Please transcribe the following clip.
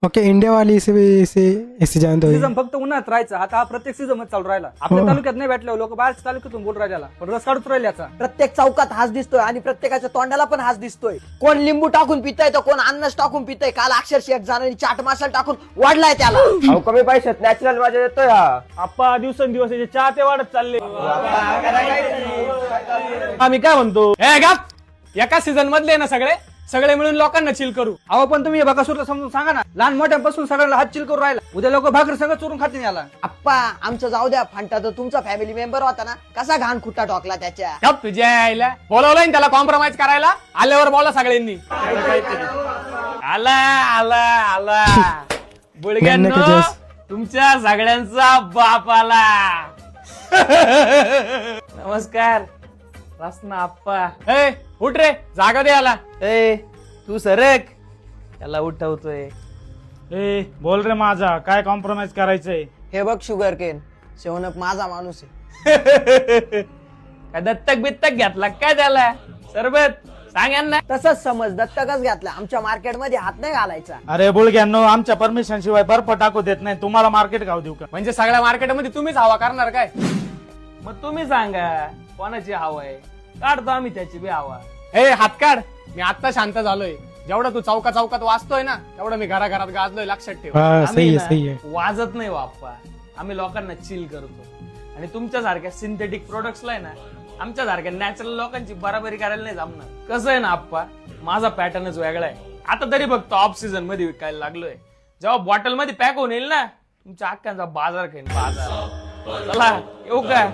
Okay, India वाली इसे जानते हो. सीझन फक्त उन्हात राहायचं. आता हा प्रत्येक सीझन मध्ये चालू राहिला. आपल्या तालुक्यात नाही भेटलं, लोक बाहेरच्या तालुक्यातून बोल राहिला, पण रस काढूच राहिले याचा. प्रत्येक चौकात हाच दिसतोय आणि प्रत्येकाच्या तोंडाला पण हाच दिसतोय. कोण लिंबू टाकून पितय तर कोण अन्नच टाकून पितय. काल अक्षरशः एक जणांनी चाट मसाला टाकून वाढलाय त्याला. अहो कमी पैशात नॅचरल मजा येतोय हा. आप्पा दिवसेंदिवस याचे चहा ते वाढत चालले. आम्ही काय म्हणतो, ए गप! एका सीझन मधले ना सगळे मिळून लोकांना चिल करू. अहो पण तुम्ही बकासूरला समजून सांगा ना, लहान मोठ्यापासून सगळ्यांना हात चिल करून राहिला. उद्या लोक भाकर सगळं चोरून खातील याला. आप्पा आमचं जाऊ द्या, फांटा तर तुमचा फॅमिली मेंबर होता ना, कसा घाण खुट्टा टोकला त्याच्या. गप तुझ्या आईला. बोलवलंय ना त्याला कॉम्प्रोमाइज करायला. आल्यावर बोला सगळ्यांनी. आला आला आला बुळग्यांनो, तुमच्या सगळ्यांचा बाप आला. नमस्कार रसना आप्पा. ए उठ रे, जागा दे आला. ए तू सरक, त्याला उठवतोय. ए बोल रे माझा, काय कॉम्प्रोमाइज करायचंय? हे बघ शुगर केन, शेवनक माझा माणूस आहे. काय दत्तक बित्तक घेतला काय त्याला? सरबत सांग यांना. तसंच समज, दत्तकच घातला. आमच्या मार्केटमध्ये हात नाही घालायचा. अरे बुळग्यांनो, आमच्या परमिशन शिवाय बर्फ टाकू देत नाही. तुम्हाला मार्केट गाव देऊ का? म्हणजे सगळ्या मार्केटमध्ये तुम्हीच हवा करणार काय? मग तुम्ही सांगा कोणाची हवा आहे, काढतो आम्ही त्याची बी हवा. ए हात काढ. मी आता शांत झालोय. जेवढा तू चौकात वाचतोय ना, तेवढं मी घराघरात गाजलोय, लक्षात ठेव. हाँ आम्ही सही है ना सही है. वाजत नाही बाप्पा, आम्ही लोकांना चिल करतो. आणि तुमच्यासारख्या सिंथेटिक प्रोडक्ट्सला आहे ना, आमच्यासारख्या नॅचरल लोकांची बराबरी करायला नाही जमणार. कसं आहे ना आप्पा, माझा पॅटर्नच वेगळा आहे. आता तरी बघतो ऑफ सीझन मध्ये विकायला लागलोय. जेव्हा बॉटल मध्ये पॅक होऊन येईल ना, तुमच्या अख्ख्यांचा बाजार खाईन बाजार. चला येऊ काय?